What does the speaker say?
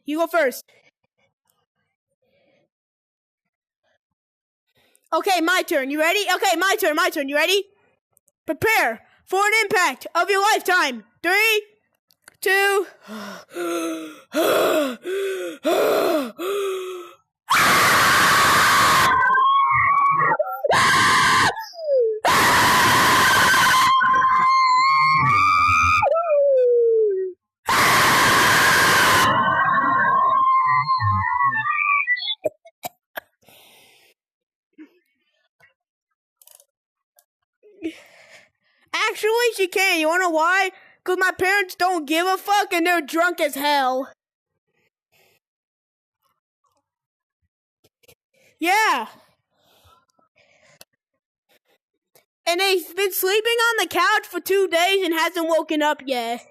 You go first. Okay, my turn. You ready? Okay, my turn. You ready? Prepare for an impact of your lifetime. 3, 2... Actually, she can't. You wanna know why? Because my parents don't give a fuck and they're drunk as hell. Yeah. And they've been sleeping on the couch for 2 days and hasn't woken up yet.